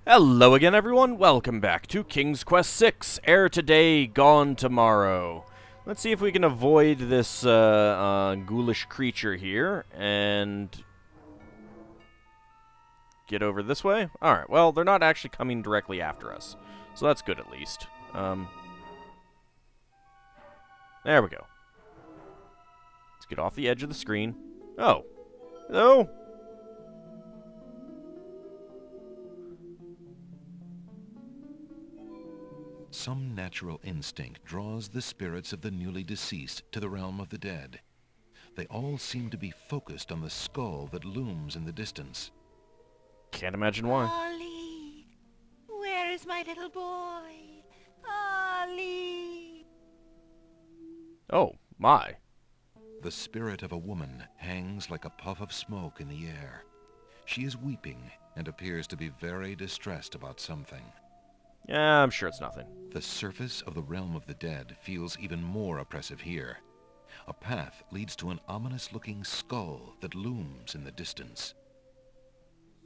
Hello again, everyone. Welcome back to King's Quest VI. Heir today, gone tomorrow. Let's see if we can avoid this ghoulish creature here and get over this way. All right. Well, they're not actually coming directly after us, so that's good at least. There we go. Let's get off the edge of the screen. Oh, hello. Some natural instinct draws the spirits of the newly deceased to the realm of the dead. They all seem to be focused on the skull that looms in the distance. Can't imagine why. Ollie, where is my little boy? Ollie. Oh, my. The spirit of a woman hangs like a puff of smoke in the air. She is weeping and appears to be very distressed about something. Yeah, I'm sure it's nothing. The surface of the realm of the dead feels even more oppressive here. A path leads to an ominous-looking skull that looms in the distance.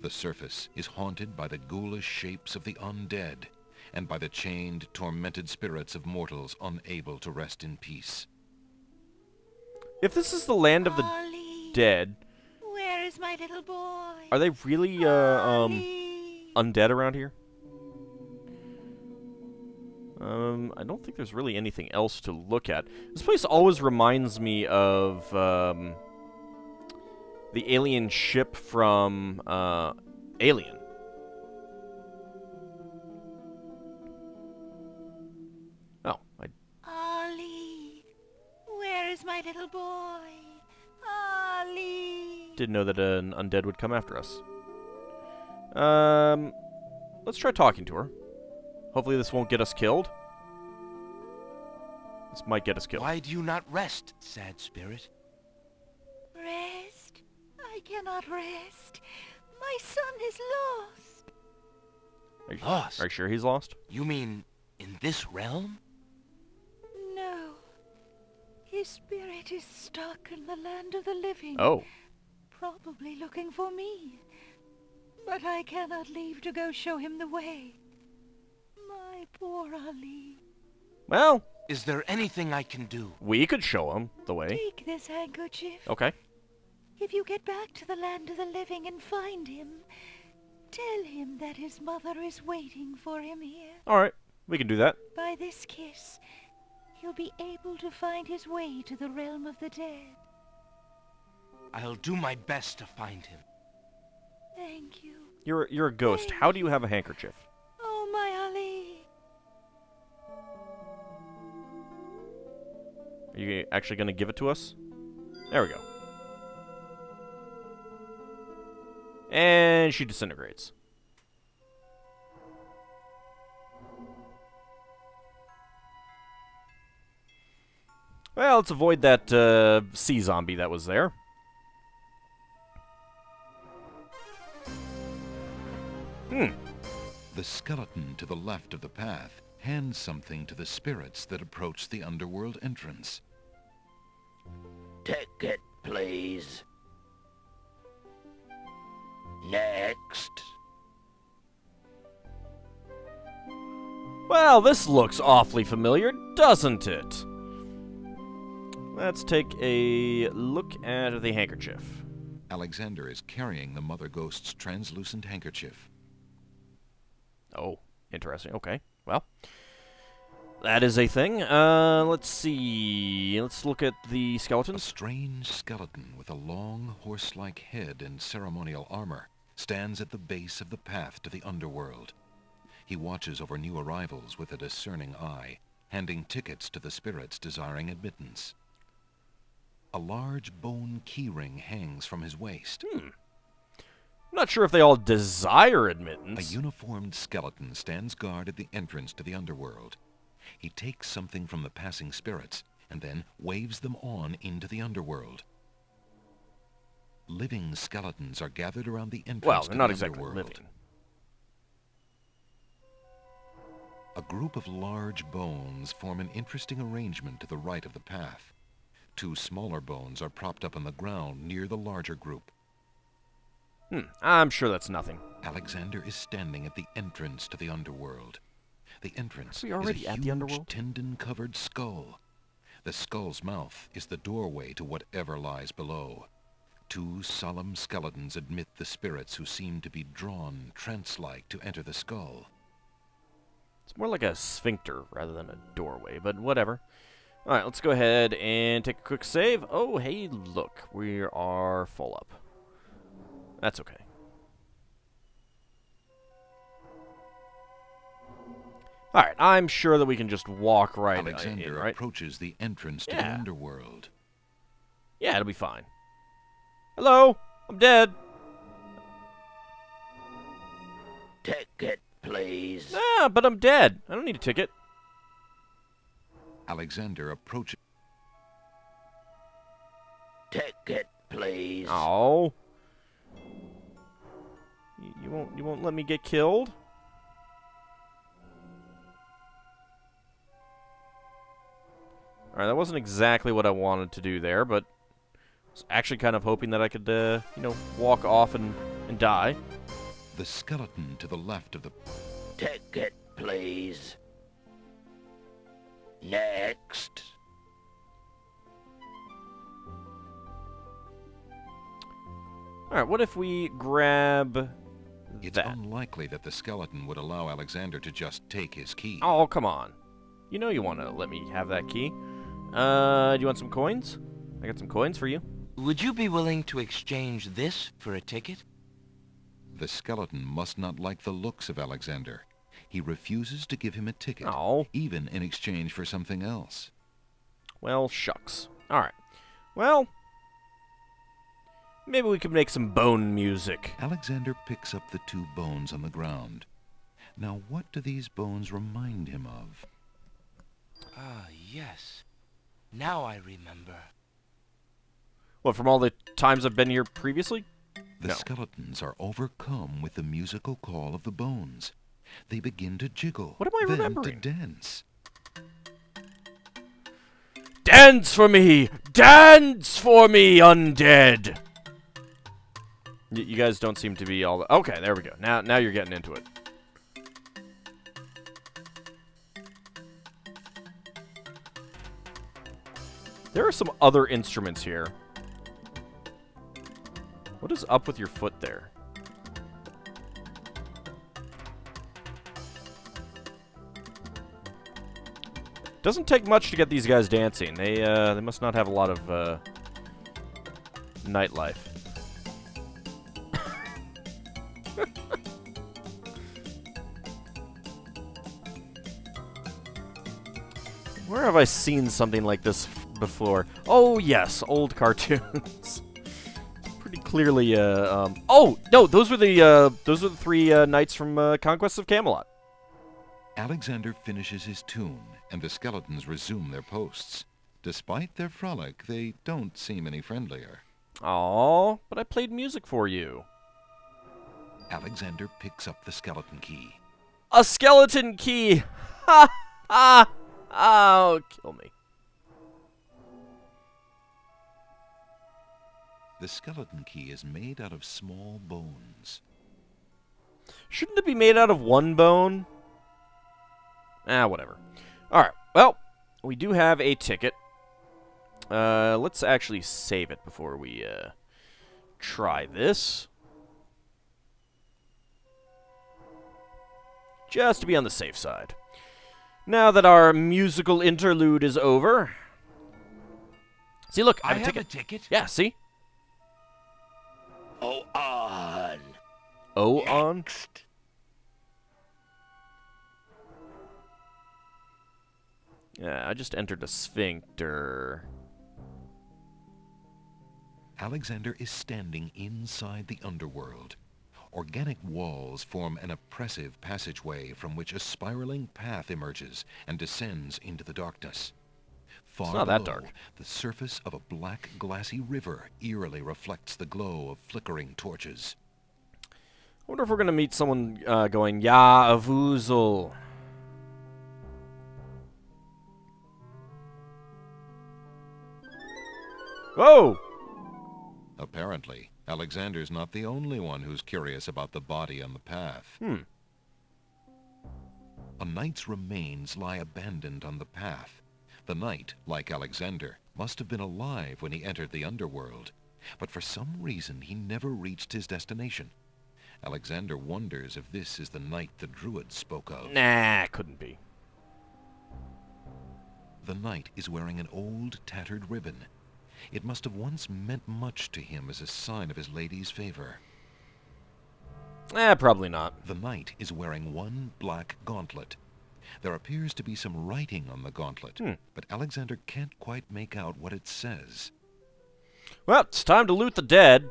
The surface is haunted by the ghoulish shapes of the undead and by the chained, tormented spirits of mortals unable to rest in peace. If this is the land of the Ollie, dead, where is my little boy? are they really Ollie. undead around here? I don't think there's really anything else to look at. This place always reminds me of the alien ship from Alien. Oh, I Ollie, where is my little boy? Ollie. didn't know that an undead would come after us. Let's try talking to her. Hopefully this won't get us killed. This might get us killed. Why do you not rest, sad spirit? Rest? I cannot rest. My son is lost. Lost? Are you sure he's lost? You mean in this realm? No. His spirit is stuck in the land of the living. Oh. Probably looking for me. But I cannot leave to go show him the way. My poor Ali. Well, Is there anything I can do? we could show him the way. Take this handkerchief. Okay. If you get back to the land of the living and find him, tell him that his mother is waiting for him here. Alright, we can do that. By this kiss, he'll be able to find his way to the realm of the dead. I'll do my best to find him. Thank you. You're a ghost. How do you have a handkerchief? Oh, my Ali. Are you actually going to give it to us? There we go. And she disintegrates. Well, let's avoid that sea zombie that was there. The skeleton to the left of the path hands something to the spirits that approach the underworld entrance. Ticket, please. Next. Well, this looks awfully familiar, doesn't it? Let's take a look at the handkerchief. Alexander is carrying the mother ghost's translucent handkerchief. Oh, interesting. Okay, well, that is a thing. Let's see. Let's look at the A skeletons. strange skeleton with a long, horse-like head and ceremonial armor stands at the base of the path to the underworld. He watches over new arrivals with a discerning eye, handing tickets to the spirits desiring admittance. A large bone keyring hangs from his waist. I'm not sure if they all desire A admittance. uniformed skeleton stands guard at the entrance to the underworld. He takes something from the passing spirits and then waves them on into the underworld. Living skeletons are gathered around the entrance Well, to they're the not exactly underworld. living. A group of large bones form an interesting arrangement to the right of the path. Two smaller bones are propped up on the ground near the larger group. I'm sure that's nothing. Alexander is standing at the entrance to the underworld. The entrance we is a already at the huge underworld? tendon-covered skull. The skull's mouth is the doorway to whatever lies below. Two solemn skeletons admit the spirits who seem to be drawn, trance-like, to enter the skull. It's more like a sphincter rather than a doorway, but whatever. Alright, let's go ahead and take a quick save. Oh, hey, look. We are full up. That's okay. Alright, I'm sure that we can just walk right Alexander in, right? approaches the entrance to the underworld. Yeah, it'll be fine. Hello? I'm dead. Ticket, please. Ah, but I'm dead. I don't need a ticket. Alexander approaches... Ticket, please. Oh. You won't let me get killed? Alright, that wasn't exactly what I wanted to do there, but I was actually kind of hoping that I could, you know, walk off and die. The skeleton to the left of the... Ticket, please. Next. Alright, what if we grab It's that? unlikely that the skeleton would allow Alexander to just take his key. Oh, come on. You know you want to let me have that key. Do you want some coins? I got some coins for you. Would you be willing to exchange this for a ticket? The skeleton must not like the looks of Alexander. He refuses to give him a ticket, Oh. even in exchange for something else. Well, shucks. Alright. Well, maybe we could make some bone music. Alexander picks up the two bones on the ground. Now, what do these bones remind him of? Ah, yes. Now I remember. What, from all the times I've been here previously? The No. skeletons are overcome with the musical call of the bones. They begin to jiggle, What am I then remembering? to dance. Dance for me! Dance for me, undead! You guys don't seem to be all... Okay, there we go. Now you're getting into it. There are some other instruments here. What is up with your foot there? Doesn't take much to get these guys dancing. They must not have a lot of nightlife. Where have I seen something like this before? Oh yes, old cartoons. Pretty clearly. Oh no, those were the three knights from Conquest of Camelot. Alexander finishes his tune, and the skeletons resume their posts. Despite their frolic, they don't seem any friendlier. Aw, but I played music for you. Alexander picks up the skeleton key. A skeleton key! Ha! Ha! Oh, kill me. The skeleton key is made out of small bones. Shouldn't it be made out of one bone? Ah, whatever. Alright, well, we do have a ticket. Let's actually save it before we, try this. Just to be on the safe side. Now that our musical interlude is over... See, look, I have a ticket. Yeah, see? Oh, on. Oh, on? Next. Yeah, I just entered a sphincter. Alexander is standing inside the underworld. Organic walls form an oppressive passageway from which a spiraling path emerges and descends into the darkness. Far not that below, dark. the surface of a black, glassy river eerily reflects the glow of flickering torches. I wonder if we're going to meet someone going, Ya, a voozle. Whoa! Apparently, Alexander's not the only one who's curious about the body on the path. A knight's remains lie abandoned on the path. The knight, like Alexander, must have been alive when he entered the underworld, but for some reason he never reached his destination. Alexander wonders if this is the knight the druid spoke of. Nah, couldn't be. The knight is wearing an old, tattered ribbon. It must have once meant much to him as a sign of his lady's favor. Probably not. The knight is wearing one black gauntlet. There appears to be some writing on the gauntlet, but Alexander can't quite make out what it says. Well, it's time to loot the dead.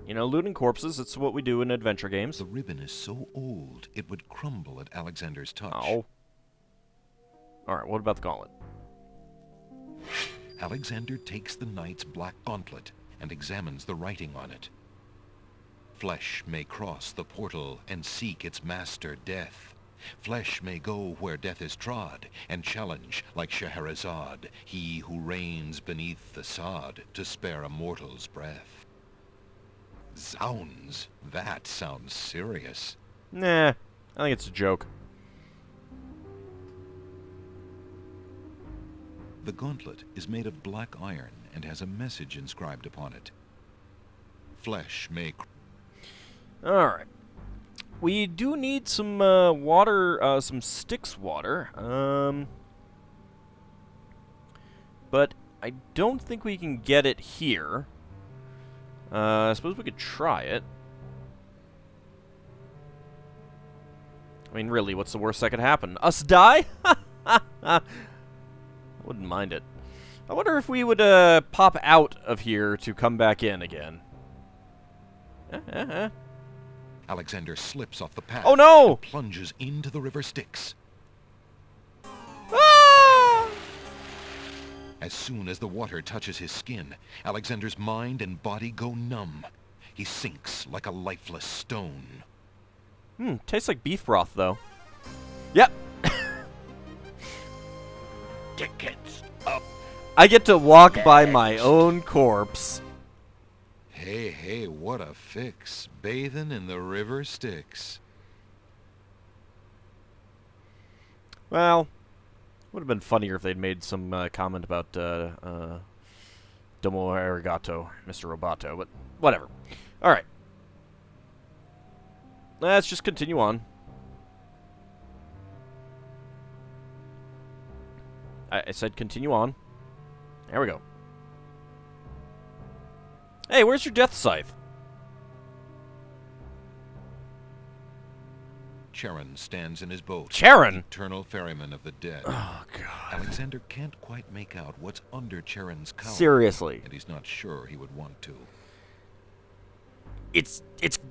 You know, looting corpses, it's what we do in adventure games. The ribbon is so old, it would crumble at Alexander's touch. Oh. Alright, what about the gauntlet? Alexander takes the knight's black gauntlet and examines the writing on it. Flesh may cross the portal and seek its master, death. Flesh may go where death is trod, and challenge, like Scheherazade, he who reigns beneath the sod, to spare a mortal's breath. Zounds, that sounds serious. Nah, I think it's a joke. The gauntlet is made of black iron and has a message inscribed upon it. Flesh may... Alright. We do need some water, some Styx water. But I don't think we can get it here. I suppose we could try it. I mean, really, what's the worst that could happen? Us die? Wouldn't mind it. I wonder if we would pop out of here to come back in again. Alexander slips off the path. Oh no! And plunges into the River Styx. Ah! As soon as the water touches his skin, Alexander's mind and body go numb. He sinks like a lifeless stone. Tastes like beef broth, though. Yep. Tickets up. I get to walk by my own corpse. Hey, what a fix. Bathing in the River Styx. Well, would have been funnier if they'd made some comment about Domo Arigato, Mr. Roboto, but whatever. Alright. Let's just continue on. I said continue on. There we go. Hey, where's your death scythe? Charon stands in his boat. Charon? Eternal ferryman of the dead. Oh, God. Alexander can't quite make out what's under Charon's cowl. Seriously. And he's not sure he would want to. It's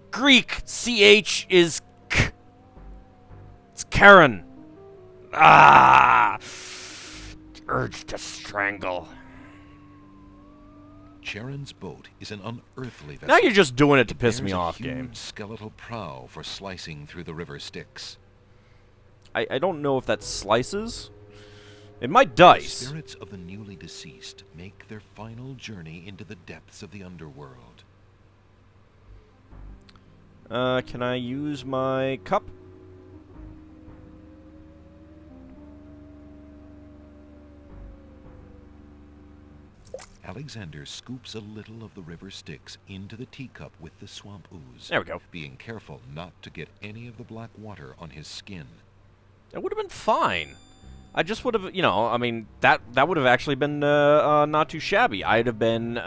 Greek. CH is K. It's Karen. Ah! Urge to strangle. Charon's boat is an unearthly vessel. Now you're just doing it to piss There's me a off, huge game. skeletal prow for slicing through the River Styx. I don't know if that slices. It might dice. The spirits of the newly deceased make their final journey into the depths of the underworld. Can I use my cup? Alexander scoops a little of the River Styx into the teacup with the swamp ooze. There we go. Being careful not to get any of the black water on his skin. That would have been fine. I just would have, you know, I mean, that would have actually been not too shabby. I'd have been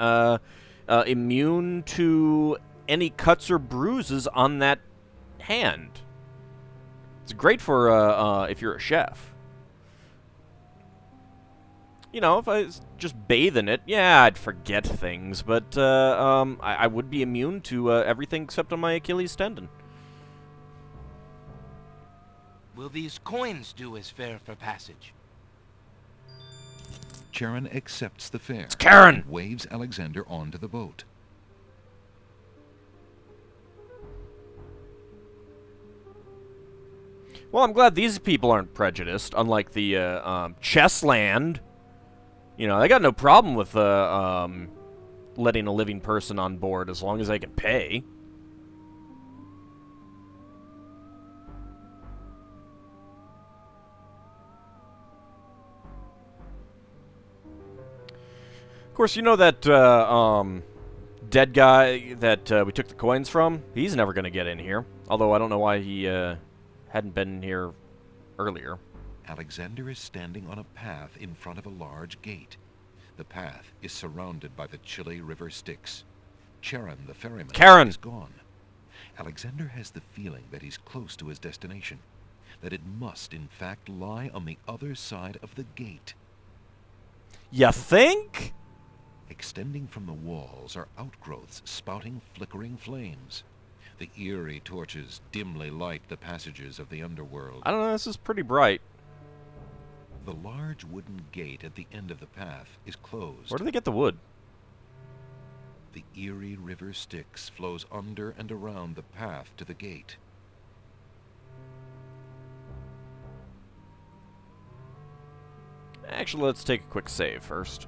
immune to any cuts or bruises on that hand. It's great for if you're a chef. You know, if I just bathe in it, yeah, I'd forget things, but I would be immune to everything except on my Achilles tendon. Will these coins do as fare for passage? Charon accepts the fare. It's Karen! And waves Alexander onto the boat. Well, I'm glad these people aren't prejudiced, unlike the Chessland. You know, they got no problem with letting a living person on board as long as I can pay. Of course, you know that dead guy that we took the coins from? He's never going to get in here. Although I don't know why he hadn't been here earlier. Alexander is standing on a path in front of a large gate. The path is surrounded by the chilly River Styx. Charon, the ferryman, is gone. Alexander has the feeling that he's close to his destination, that it must, in fact, lie on the other side of the gate. You think? Extending from the walls are outgrowths spouting flickering flames. The eerie torches dimly light the passages of the underworld. I don't know, this is pretty bright. The large wooden gate at the end of the path is closed. Where do they get the wood? The eerie River Styx flows under and around the path to the gate. Actually, let's take a quick save first.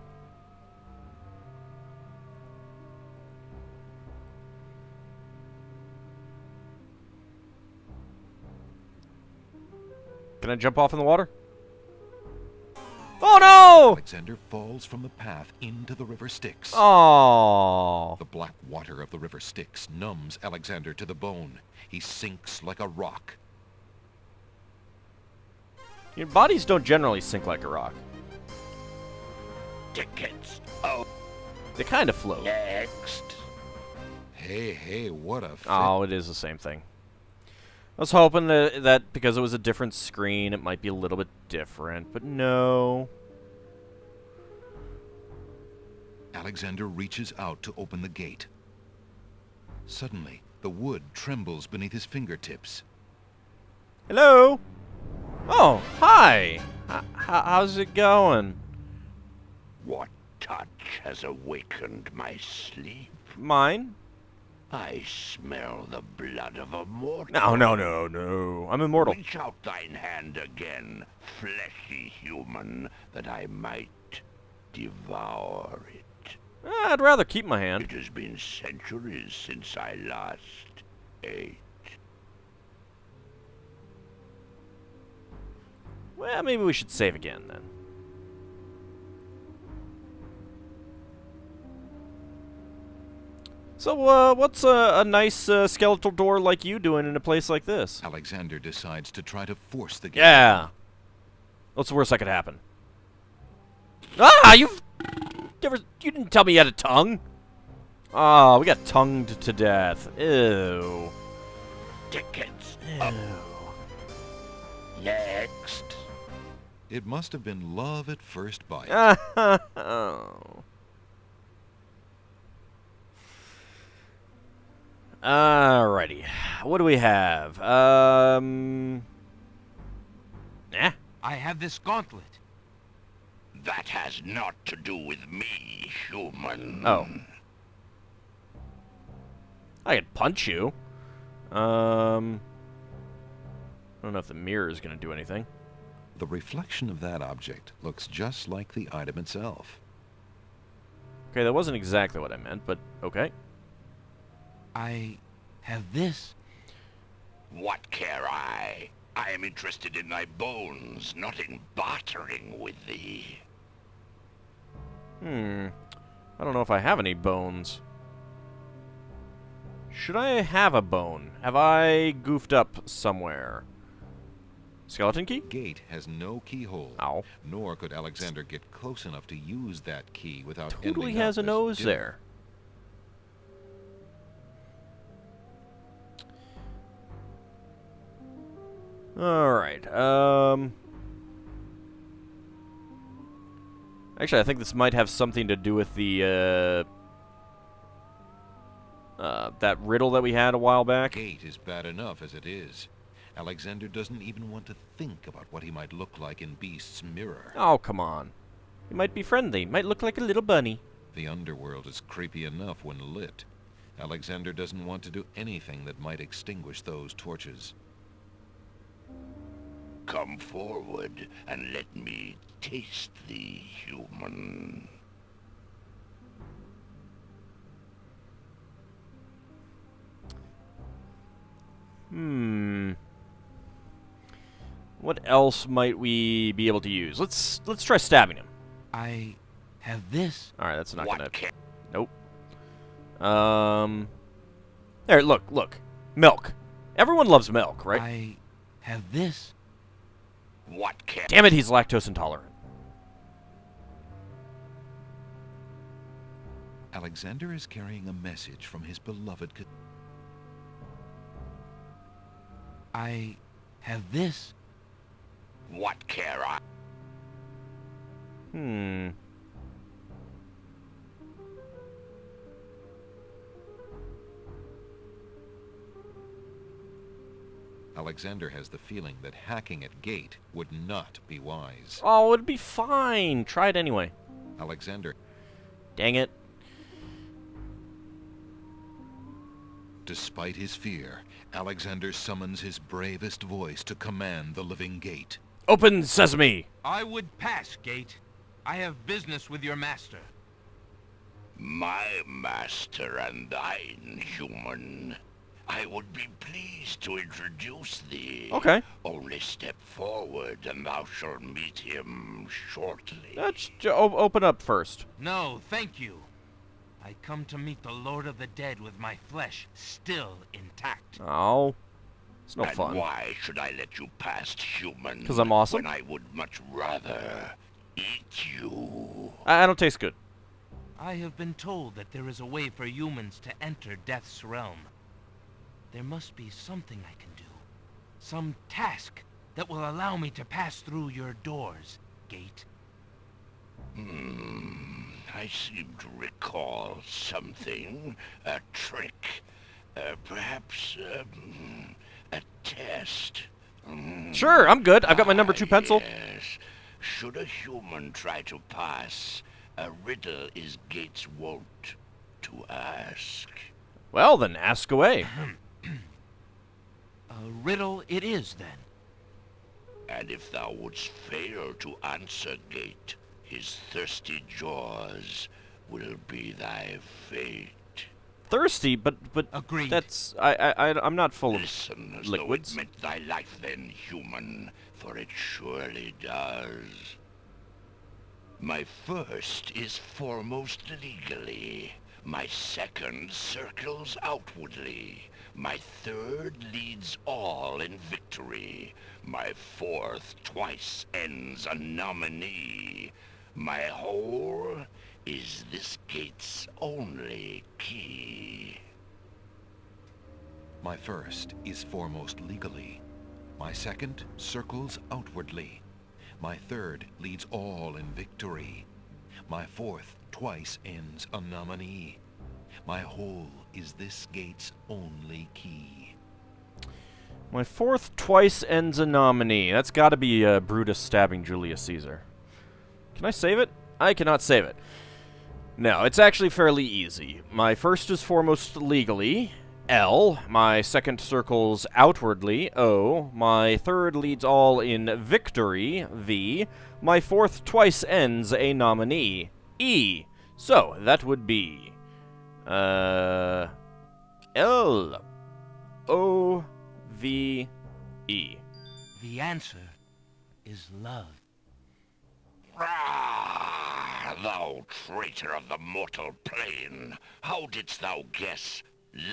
Can I jump off in the water? Oh no! Alexander falls from the path into the River Styx. Oh. The black water of the River Styx numbs Alexander to the bone. He sinks like a rock. Your bodies don't generally sink like a rock. Tickets up. They kind of float. Next. Hey, what a fit. Oh, it is the same thing. I was hoping that because it was a different screen, it might be a little bit different, but no. Alexander reaches out to open the gate. Suddenly, the wood trembles beneath his fingertips. Hello? Oh, hi. How's it going? What touch has awakened my sleep? Mine? I smell the blood of a mortal. No. I'm immortal. Reach out thine hand again, fleshy human, that I might devour it. I'd rather keep my hand. It has been centuries since I last ate. Well, maybe we should save again, then. So, what's a nice skeletal door like you doing in a place like this? Alexander decides to try to force the gate. Yeah. What's the worst that could happen? Ah, you didn't tell me you had a tongue. Oh, we got tongued to death. Ew. Tickets Ew. up. Next. It must have been love at first bite. Oh. Alrighty. What do we have? I have this gauntlet. That has naught to do with me, human. Oh. I could punch you. I don't know if the mirror is going to do anything. The reflection of that object looks just like the item itself. Okay, that wasn't exactly what I meant, but okay. I have this. What care I? I am interested in thy bones, not in bartering with thee. I don't know if I have any bones. Should I have a bone? Have I goofed up somewhere? Skeleton key? Gate has no keyhole. Ow. Nor could Alexander get close enough to use that key without Totally ending has a up as nose dinner. there. Alright, actually, I think this might have something to do with the, that riddle that we had a while back. Gate is bad enough as it is. Alexander doesn't even want to think about what he might look like in Beast's mirror. Oh, come on. He might be friendly. Might look like a little bunny. The underworld is creepy enough when lit. Alexander doesn't want to do anything that might extinguish those torches. Come forward and let me taste thee, human. What else might we be able to use? Let's try stabbing him. I have this. All right, that's not What gonna. can Nope. There, look. Milk. Everyone loves milk, right? I have this. what can Damn it, he's lactose intolerant. Alexander is carrying a message from his beloved I have this. what care I? Hmm. Alexander has the feeling that hacking at Gate would not be wise. Oh, it'd be fine. Try it anyway. Alexander, Dang it. despite his fear, Alexander summons his bravest voice to command the living Gate. Open sesame. I would pass, Gate. I have business with your master. My master and thine, human. I would be pleased to introduce thee. Okay. Only step forward and thou shalt meet him shortly. Let's open up first. No, thank you. I come to meet the Lord of the Dead with my flesh still intact. Oh. It's no and fun. why should I let you past, human? 'Cause I'm awesome? When I would much rather eat you. I don't taste good. I have been told that there is a way for humans to enter Death's realm. There must be something I can do. Some task that will allow me to pass through your doors, Gate. I seem to recall something. A trick. Perhaps, a test. Sure, I'm good. I've got my number 2 pencil. Yes. Should a human try to pass, a riddle is Gate's wont to ask. Well, then ask away. A riddle it is, then. And if thou wouldst fail to answer Gate, his thirsty jaws will be thy fate. Thirsty, but Agreed. that's I'm not full of Listen as liquids. though it meant thy life then, human, for it surely does. My first is foremost legally. My second circles outwardly. My third leads all in victory. My fourth twice ends a nominee. My whole is this gate's only key. My first is foremost legally. My second circles outwardly. My third leads all in victory. My fourth twice ends a nominee. My whole is this gate's only key. My fourth twice ends a nominee. That's got to be Brutus stabbing Julius Caesar. Can I save it? I cannot save it. No, it's actually fairly easy. My first is foremost legally, L. My second circles outwardly, O. My third leads all in victory, V. My fourth twice ends a nominee, E. So, that would be... L. O. V. E. The answer is love. Ah, thou traitor of the mortal plane! How didst thou guess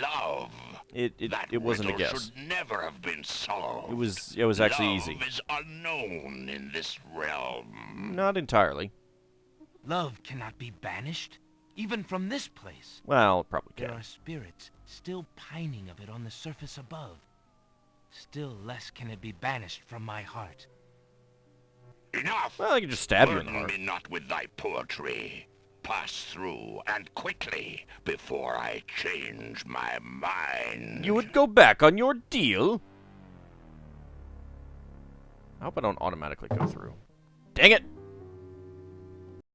love? It wasn't a riddle guess. should never have been solved. It was actually love easy. is unknown in this realm. Not entirely. Love cannot be banished, even from this place. Well, it probably There can. are spirits still pining of it on the surface above. Still less can it be banished from my heart. Enough! Well, I can just stab you in the Burden heart. me not with thy poetry. Pass through, and quickly, before I change my mind. You would go back on your deal? I hope I don't automatically go through. Dang it!